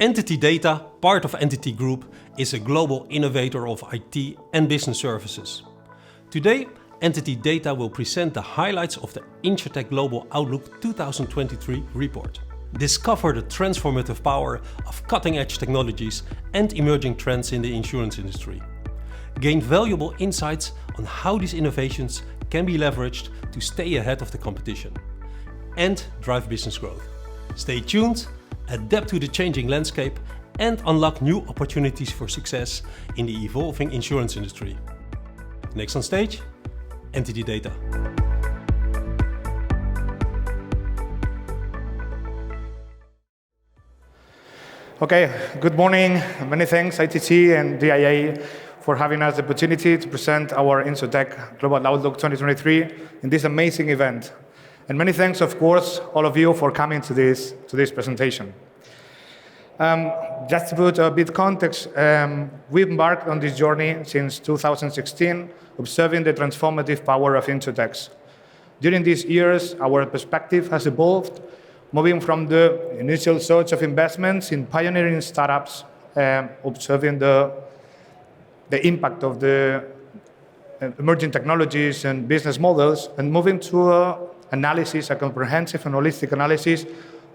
NTT Data, part of NTT Group, is a global innovator of IT and business services. Today, NTT Data will present the highlights of the InsurTech Global Outlook 2023 report. Discover the transformative power of cutting-edge technologies and emerging trends in the insurance industry. Gain valuable insights on how these innovations can be leveraged to stay ahead of the competition and drive business growth. Stay tuned, adapt to the changing landscape, and unlock new opportunities for success in the evolving insurance industry. Next on stage, NTT Data. Okay, good morning. Many thanks ITT and DIA for having us the opportunity to present our InsurTech Global Outlook 2023 in this amazing event. And many thanks, of course, all of you for coming to this presentation. Just to put a bit of context, we've embarked on this journey since 2016, observing the transformative power of InsurTech. During these years, our perspective has evolved, moving from the initial search of investments in pioneering startups, observing the impact of the emerging technologies and business models, and moving to a comprehensive and holistic analysis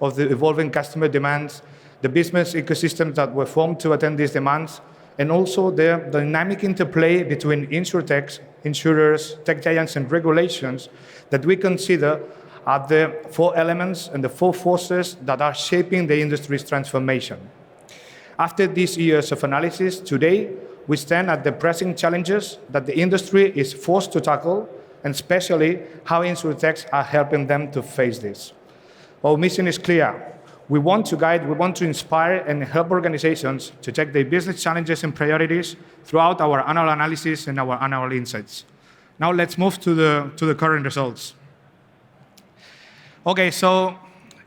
of the evolving customer demands, the business ecosystems that were formed to attend these demands, and also the dynamic interplay between InsurTech, insurers, tech giants, and regulations that we consider are the four elements and the four forces that are shaping the industry's transformation. After these years of analysis, today we stand at the pressing challenges that the industry is forced to tackle, and especially how InsurTechs are helping them to face this. Our mission is clear. We want to guide, we want to inspire and help organizations to take their business challenges and priorities throughout our annual analysis and our annual insights. Now let's move to the current results. Okay, so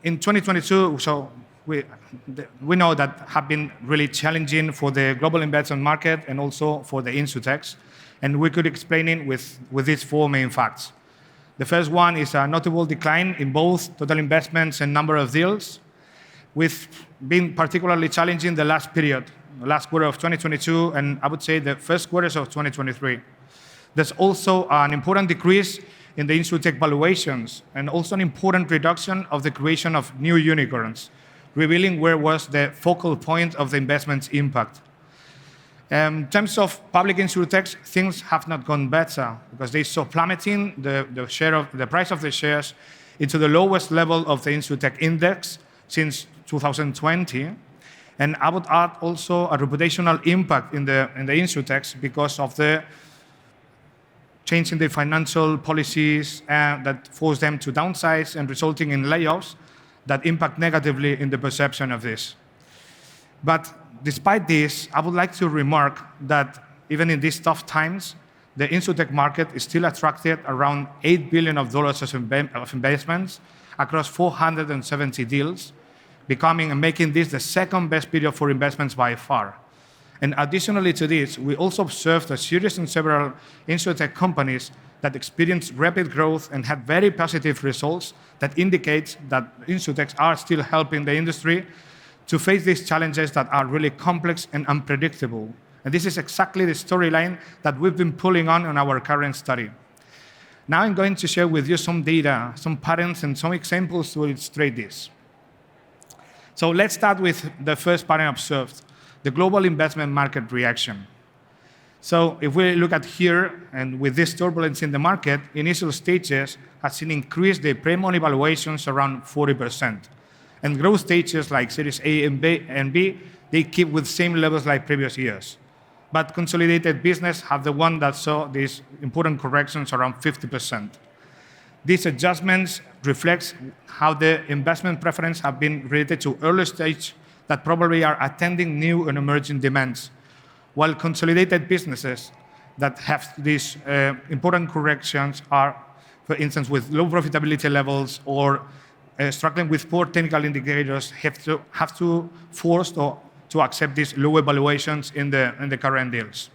in 2022, we know that have been really challenging for the global investment market and also for the InsurTechs, and we could explain it with these four main facts. The first one is a notable decline in both total investments and number of deals, with being particularly challenging the last period, the last quarter of 2022, and I would say the first quarters of 2023. There's also an important decrease in the InsurTech valuations, and also an important reduction of the creation of new unicorns, revealing where was the focal point of the investment's impact. In terms of public InsurTechs, things have not gone better because they saw plummeting the price of the shares into the lowest level of the InsurTech index since 2020. And I would add also a reputational impact in the InsurTechs because of the change in the financial policies that forced them to downsize and resulting in layoffs that impact negatively in the perception of this. But despite this, I would like to remark that even in these tough times, the InsurTech market is still attracted around $8 billion of investments across 470 deals, becoming and making this the second best period for investments by far. And additionally to this, we also observed a series in several InsurTech companies that experienced rapid growth and had very positive results that indicates that InsurTechs are still helping the industry to face these challenges that are really complex and unpredictable. And this is exactly the storyline that we've been pulling on our current study. Now I'm going to share with you some data, some patterns, and some examples to illustrate this. So let's start with the first pattern observed, the global investment market reaction. So if we look at here, and with this turbulence in the market, initial stages have seen increase the pre-money valuations around 40%. And growth stages like Series A and B, they keep with same levels like previous years. But consolidated business have the one that saw these important corrections around 50%. These adjustments reflects how the investment preference have been related to early stage that probably are attending new and emerging demands, while consolidated businesses that have these important corrections are, for instance, with low profitability levels or struggling with poor technical indicators, have to force to accept these lower valuations in the current deals.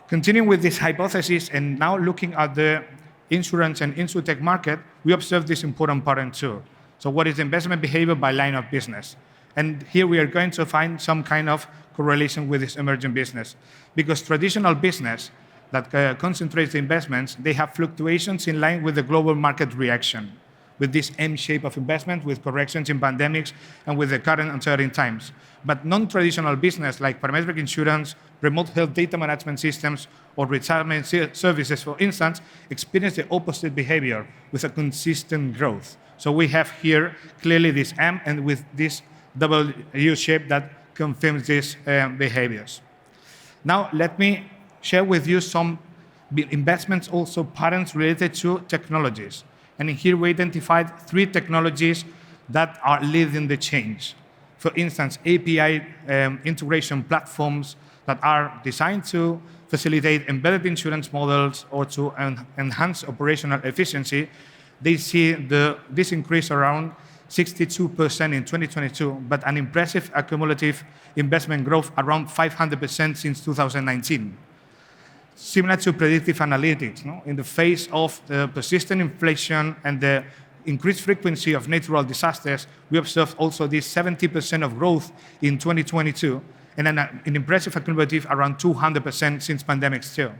Continuing with this hypothesis and now looking at the insurance and InsurTech market, we observe this important pattern too. So what is investment behavior by line of business? And here we are going to find some kind of correlation with this emerging business. Because traditional business that concentrates the investments, they have fluctuations in line with the global market reaction, with this M shape of investment, with corrections in pandemics, and with the current uncertain times. But non-traditional business like parametric insurance, remote health data management systems, or retirement services, for instance, experience the opposite behavior with a consistent growth. So we have here clearly this M and with this double U shape that confirms these behaviors. Now, let me share with you some investments also patterns related to technologies. And here we identified 3 technologies that are leading the change. For instance, API integration platforms that are designed to facilitate embedded insurance models or to enhance operational efficiency. They see this increase around 62% in 2022, but an impressive accumulative investment growth around 500% since 2019. Similar to predictive analytics, in the face of the persistent inflation and the increased frequency of natural disasters, we observed also this 70% of growth in 2022, and an impressive accumulative around 200% since pandemic still.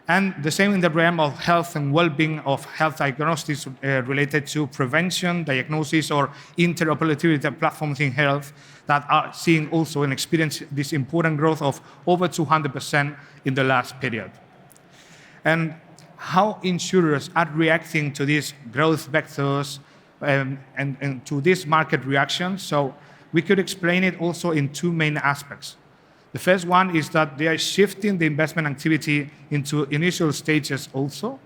And the same in the realm of health and well-being of health diagnostics related to prevention, diagnosis, or interoperability platforms in health that are seeing also and experience this important growth of over 200% in the last period. And how insurers are reacting to these growth vectors and to this market reaction. So we could explain it also in 2 main aspects. The first one is that they are shifting the investment activity into initial stages also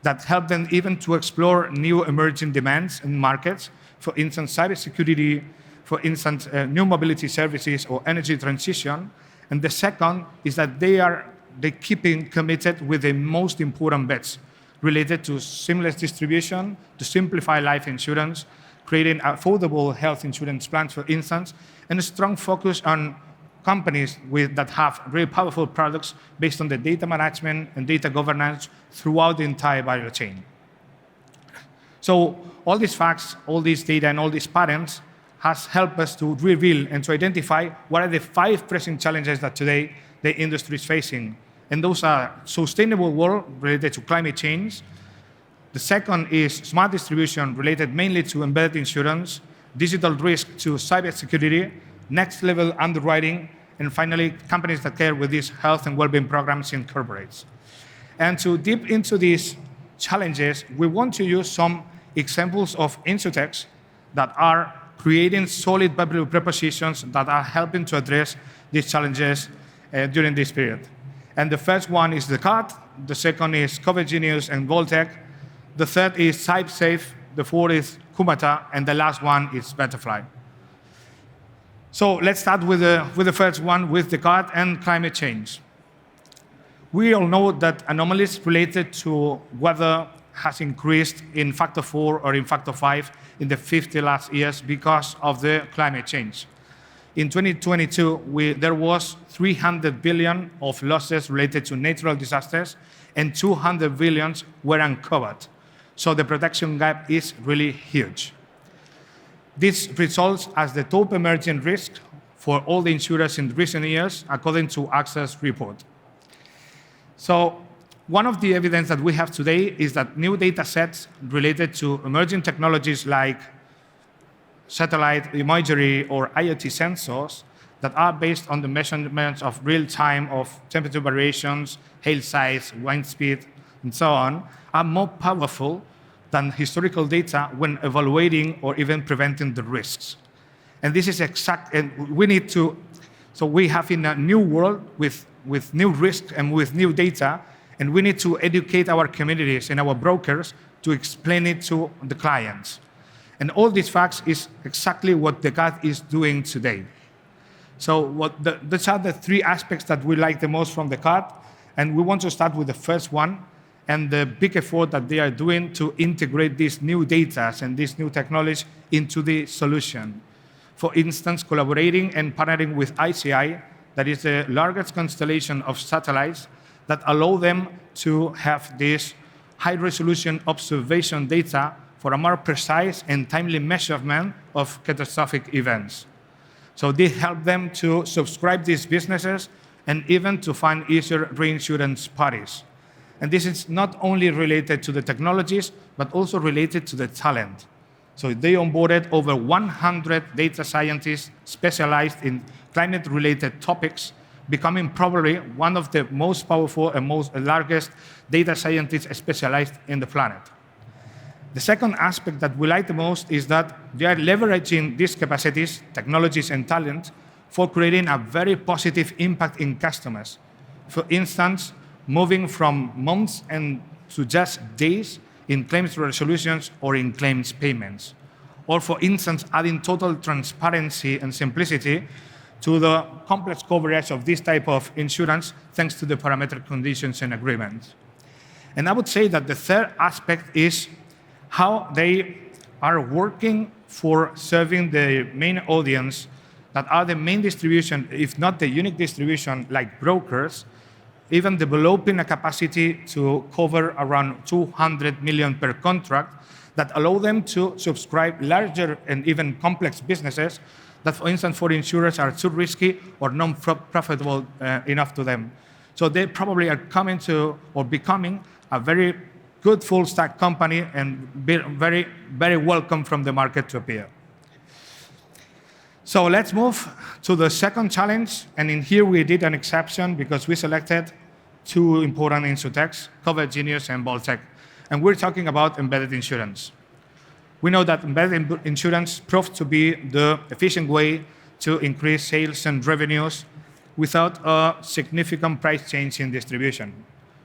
that help them even to explore new emerging demands in markets, for instance, cybersecurity, for instance, new mobility services or energy transition. And the second is that they keeping committed with the most important bets related to seamless distribution, to simplify life insurance, creating affordable health insurance plans, for instance, and a strong focus on companies that have really powerful products based on the data management and data governance throughout the entire value chain. So all these facts, all this data, and all these patterns has helped us to reveal and to identify what are the 5 pressing challenges that today the industry is facing. And those are sustainable world related to climate change. The second is smart distribution related mainly to embedded insurance, digital risk to cybersecurity, next level underwriting, and finally, companies that care with these health and well-being programs in corporates. And to deep into these challenges, we want to use some examples of InsurTechs that are creating solid value propositions that are helping to address these challenges during this period. And the first one is the card, the second is Cover Genius and Goldtech, the third is SideSafe, the fourth is Kumata, and the last one is Betterfly. So let's start with the first one, with the card and climate change. We all know that anomalies related to weather has increased in factor 4 or in factor 5 in the 50 last years because of the climate change. In 2022, there was 300 billion of losses related to natural disasters, and 200 billion were uncovered. So the protection gap is really huge. This results as the top emerging risk for all the insurers in recent years, according to AXA's report. So one of the evidence that we have today is that new data sets related to emerging technologies like satellite imagery or IoT sensors that are based on the measurements of real time of temperature variations, hail size, wind speed, and so on, are more powerful than historical data when evaluating or even preventing the risks. And this is exact, and we need to, so we have in a new world with new risks and with new data, and we need to educate our communities and our brokers to explain it to the clients. And all these facts is exactly what the CAD is doing today. So these are the 3 aspects that we like the most from the CAD, and we want to start with the first one, and the big effort that they are doing to integrate these new data and this new technology into the solution. For instance, collaborating and partnering with ICI, that is the largest constellation of satellites that allow them to have this high-resolution observation data for a more precise and timely measurement of catastrophic events. So they help them to subscribe these businesses and even to find easier reinsurance parties. And this is not only related to the technologies, but also related to the talent. So they onboarded over 100 data scientists specialized in climate-related topics, becoming probably one of the most powerful and most largest data scientists specialized in the planet. The second aspect that we like the most is that they are leveraging these capacities, technologies, and talent for creating a very positive impact in customers. For instance, moving from months and to just days in claims resolutions or in claims payments. Or for instance, adding total transparency and simplicity to the complex coverage of this type of insurance thanks to the parametric conditions and agreements. And I would say that the third aspect is how they are working for serving the main audience that are the main distribution, if not the unique distribution, like brokers, even developing a capacity to cover around 200 million per contract that allow them to subscribe larger and even complex businesses that, for instance, for insurers are too risky or non-profitable enough to them. So they probably are coming to or becoming a very good full-stack company and very, very welcome from the market to appear. So let's move to the second challenge. And in here we did an exception because we selected two important InsurTechs, Cover Genius and Boltech. And we're talking about embedded insurance. We know that embedded insurance proved to be the efficient way to increase sales and revenues without a significant price change in distribution.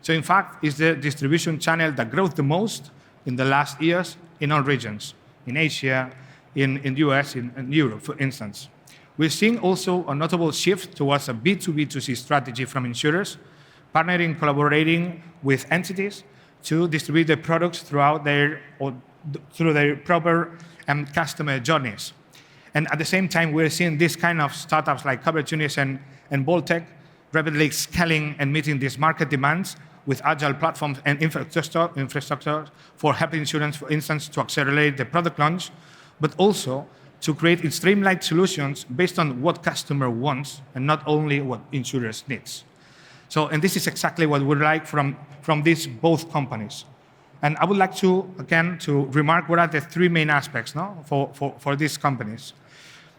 So in fact, it's the distribution channel that grew the most in the last years in all regions, in Asia, in the US, in Europe, for instance. We're seeing also a notable shift towards a B2B2C strategy from insurers, partnering, collaborating with entities to distribute their products through their proper customer journeys. And at the same time, we're seeing this kind of startups like Cover Genius and Boltech rapidly scaling and meeting these market demands with agile platforms and infrastructure for health insurance, for instance, to accelerate the product launch, but also to create streamlined solutions based on what customer wants and not only what insurers needs. So, and this is exactly what we like from these both companies. And I would like to, again, to remark what are the three main aspects for these companies.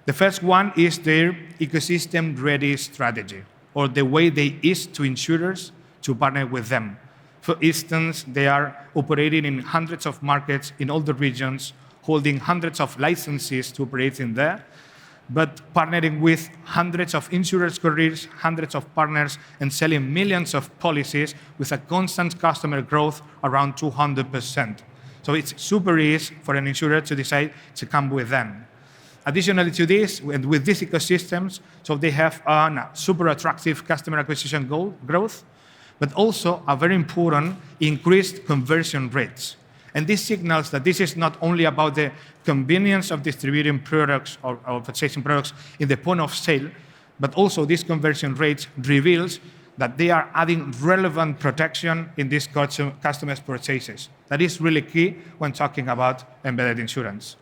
The first one is their ecosystem-ready strategy, or the way they ease to insurers to partner with them. For instance, they are operating in hundreds of markets in all the regions, holding hundreds of licenses to operate in there, but partnering with hundreds of insurers' careers, hundreds of partners, and selling millions of policies with a constant customer growth around 200%. So it's super easy for an insurer to decide to come with them. Additionally to this, with these ecosystems, so they have a super attractive customer acquisition growth, but also a very important increased conversion rates. And this signals that this is not only about the convenience of distributing products or purchasing products in the point of sale, but also this conversion rate reveals that they are adding relevant protection in these customers' purchases. That is really key when talking about embedded insurance.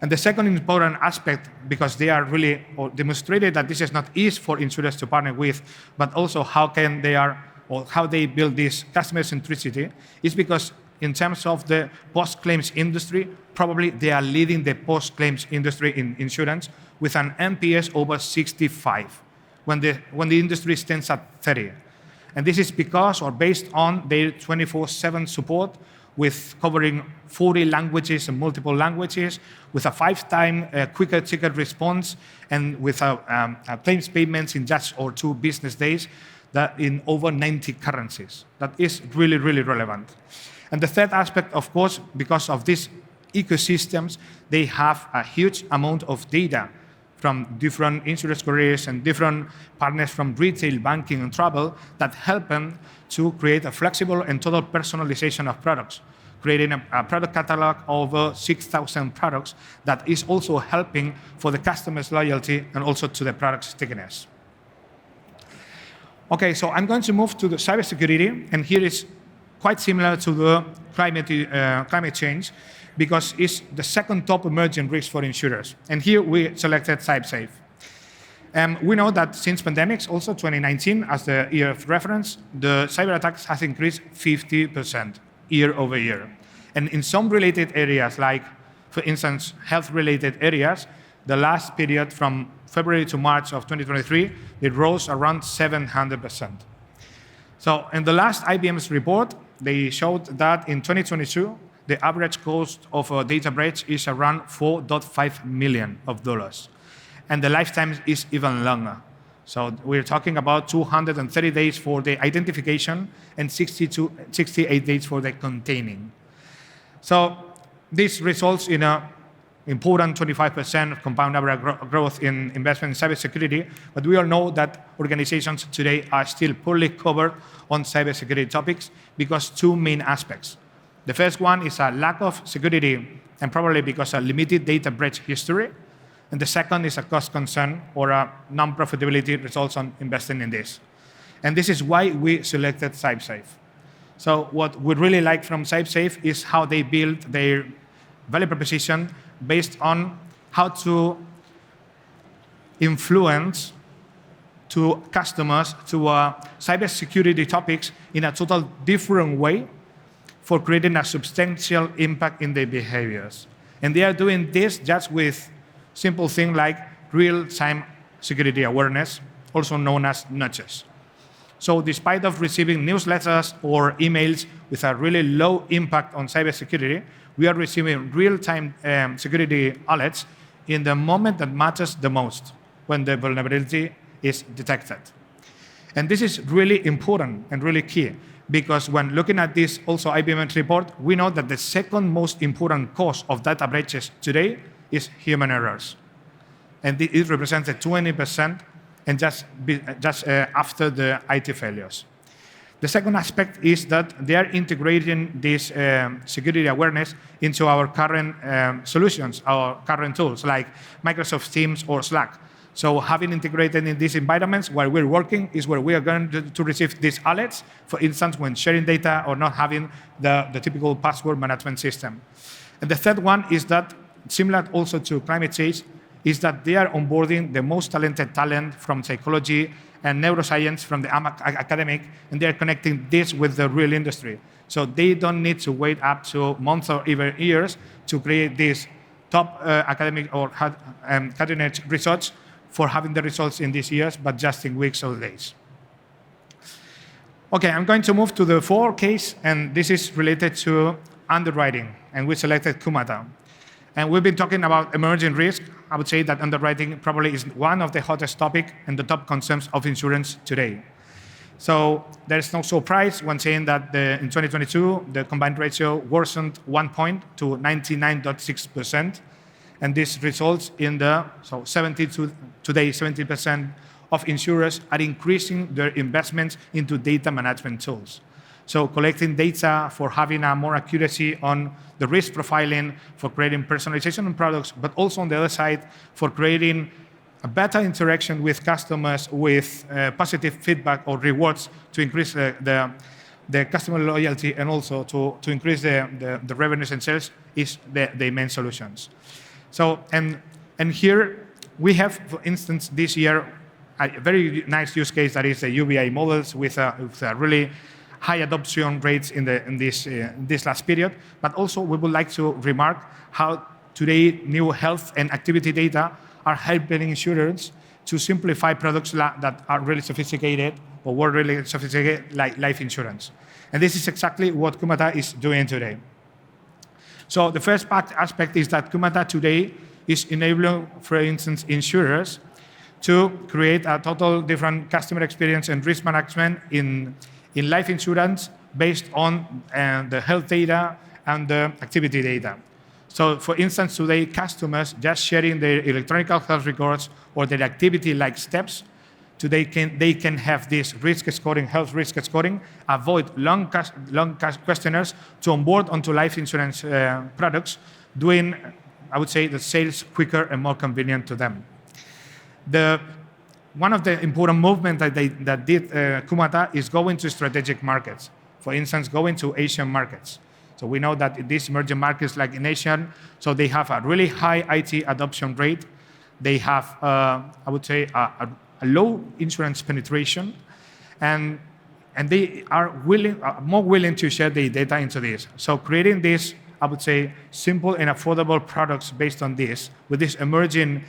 And the second important aspect, because they are really demonstrated that this is not easy for insurers to partner with, but also how they build this customer centricity, is because in terms of the post-claims industry, probably they are leading the post-claims industry in insurance with an NPS over 65, when the industry stands at 30. And this is because, or based on their 24/7 support, with covering 40 languages and multiple languages, with a 5-time quicker ticket response, and with claims payments in just or 2 business days, that in over 90 currencies. That is really, really relevant. And the third aspect, of course, because of these ecosystems, they have a huge amount of data from different insurance careers and different partners from retail, banking, and travel that help them to create a flexible and total personalization of products, creating a product catalog of over 6,000 products that is also helping for the customer's loyalty and also to the product stickiness. Okay, so I'm going to move to the cybersecurity, and here is quite similar to the climate change, because it's the second top emerging risk for insurers. And here we selected CyberSafe. We know that since pandemics, also 2019 as the year of reference, the cyber attacks has increased 50% year over year. And in some related areas, like for instance, health-related areas, the last period from February to March of 2023, it rose around 700%. So in the last IBM's report, they showed that in 2022, the average cost of a data breach is around $4.5 million. And the lifetime is even longer. So we're talking about 230 days for the identification and 68 days for the containing. So this results in an important 25% compound average growth in investment in cybersecurity, but we all know that organizations today are still poorly covered on cybersecurity topics because two main aspects. The first one is a lack of security, and probably because of limited data breach history. And the second is a cost concern or a non-profitability results on investing in this. And this is why we selected CyberSafe. So what we really like from CyberSafe is how they build their value proposition based on how to influence to customers to cybersecurity topics in a total different way for creating a substantial impact in their behaviors. And they are doing this just with simple things like real-time security awareness, also known as nudges. So despite of receiving newsletters or emails with a really low impact on cybersecurity, we are receiving real-time security alerts in the moment that matters the most, when the vulnerability is detected. And this is really important and really key, because when looking at this also IBM report, we know that the second most important cause of data breaches today is human errors. And it represents 20% and just after the IT failures. The second aspect is that they are integrating this security awareness into our current solutions, our current tools, like Microsoft Teams or Slack. So having integrated in these environments where we're working is where we are going to receive these alerts, for instance, when sharing data or not having the typical password management system. And the third one is that, similar also to climate change, is that they are onboarding the most talented talent from psychology and neuroscience from the academic, and they are connecting this with the real industry. So they don't need to wait up to months or even years to create this top academic or cutting-edge research for having the results in these years, but just in weeks or days. Okay, I'm going to move to the fourth case, and this is related to underwriting, and we selected Kumata. And we've been talking about emerging risk. I would say that underwriting probably is one of the hottest topics and the top concerns of insurance today. So there's no surprise when saying that in 2022, the combined ratio worsened 1 point to 99.6%. And this results in today 70% of insurers are increasing their investments into data management tools. So collecting data for having a more accuracy on the risk profiling, for creating personalization in products, but also on the other side, for creating a better interaction with customers with positive feedback or rewards to increase the customer loyalty and also to increase the revenues and sales is the main solutions. So, and here we have, for instance, this year, a very nice use case that is the UBI models with a really high adoption rates in this last period. But also we would like to remark how today new health and activity data are helping insurers to simplify products that are really sophisticated or were really sophisticated, like life insurance. And this is exactly what Kumata is doing today. So the first aspect is that Kumata today is enabling, for instance, insurers to create a total different customer experience and risk management in life insurance based on the health data and the activity data. So for instance, today customers just sharing their electronic health records or their activity-like steps, today they can have this risk scoring, health risk scoring, avoid long questionnaires to onboard onto life insurance products, doing, I would say, the sales quicker and more convenient to them. One of the important movements that did Kumata is going to strategic markets. For instance, going to Asian markets. So we know that in these emerging markets like in Asia, so they have a really high IT adoption rate. They have, I would say, a low insurance penetration, and they are more willing to share the data into this. So creating this, I would say, simple and affordable products based on this, with these emerging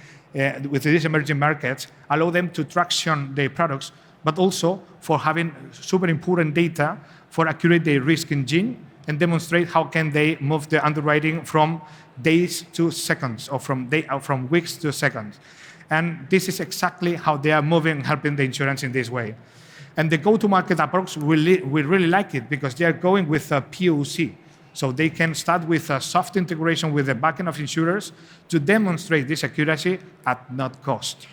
markets, allow them to traction their products, but also for having super important data for accurate their risk engine and demonstrate how can they move the underwriting from days to seconds, or from weeks to seconds. And this is exactly how they are moving, helping the insurance in this way. And the go-to-market approach, we really like it because they are going with a POC. So they can start with a soft integration with the backend of insurers to demonstrate this accuracy at not cost.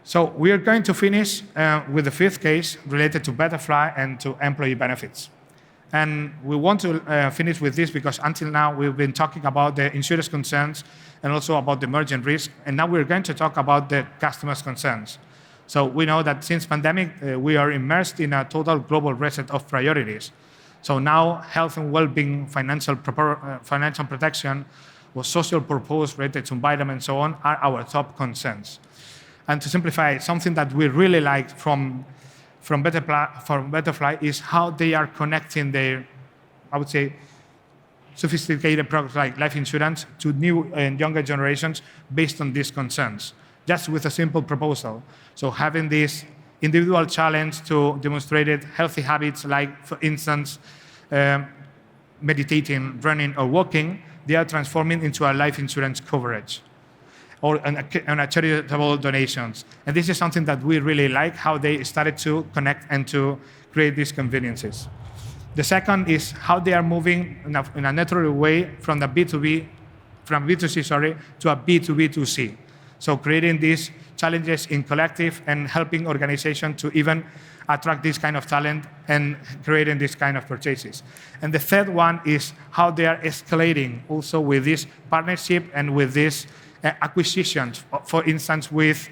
So we are going to finish with the fifth case related to Betterfly and to employee benefits. And we want to finish with this because until now we've been talking about the insurers' concerns and also about the emergent risk. And now we're going to talk about the customers' concerns. So we know that since pandemic, we are immersed in a total global reset of priorities. So now health and well-being, financial protection, or social purpose related to environment and so on are our top concerns. And to simplify, something that we really like from Betterfly is how they are connecting their, I would say, sophisticated products like life insurance to new and younger generations based on these concerns, just with a simple proposal. So having this individual challenge to demonstrate healthy habits, like, for instance, meditating, running, or walking, they are transforming into a life insurance coverage or a charitable donations. And this is something that we really like, how they started to connect and to create these conveniences. The second is how they are moving in a natural way from B2C, to a B2B2C. So creating these challenges in collective and helping organizations to even attract this kind of talent and creating this kind of purchases. And the third one is how they are escalating also with this partnership and with these acquisitions, for instance, with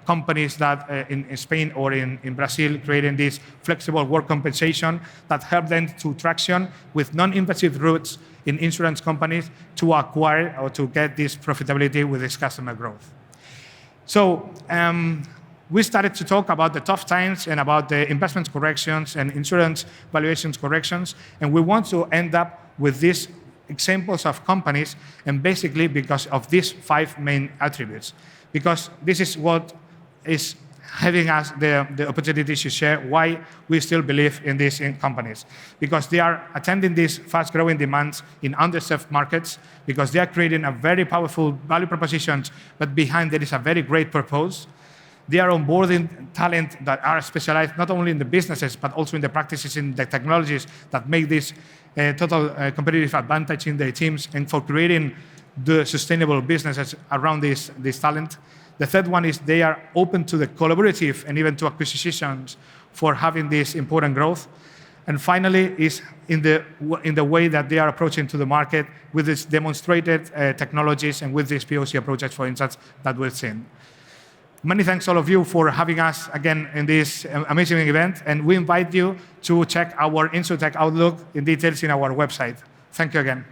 companies that in Spain or in Brazil, creating this flexible work compensation that help them to traction with non-invasive routes in insurance companies to acquire or to get this profitability with this customer growth. So we started to talk about the tough times and about the investment corrections and insurance valuations corrections, and we want to end up with these examples of companies, and basically because of these 5 main attributes. Because this is what is having us the opportunity to share why we still believe in these companies. Because they are attending these fast-growing demands in underserved markets, because they are creating a very powerful value propositions, but behind there is a very great purpose. They are onboarding talent that are specialized not only in the businesses, but also in the practices, in the technologies that make this total competitive advantage in their teams, and for creating the sustainable businesses around this talent. The third one is they are open to the collaborative and even to acquisitions for having this important growth. And finally is in the way that they are approaching to the market with these demonstrated technologies and with these POC approaches, for instance, that we've seen. Many thanks all of you for having us again in this amazing event, and we invite you to check our InsurTech Outlook in details in our website. Thank you again.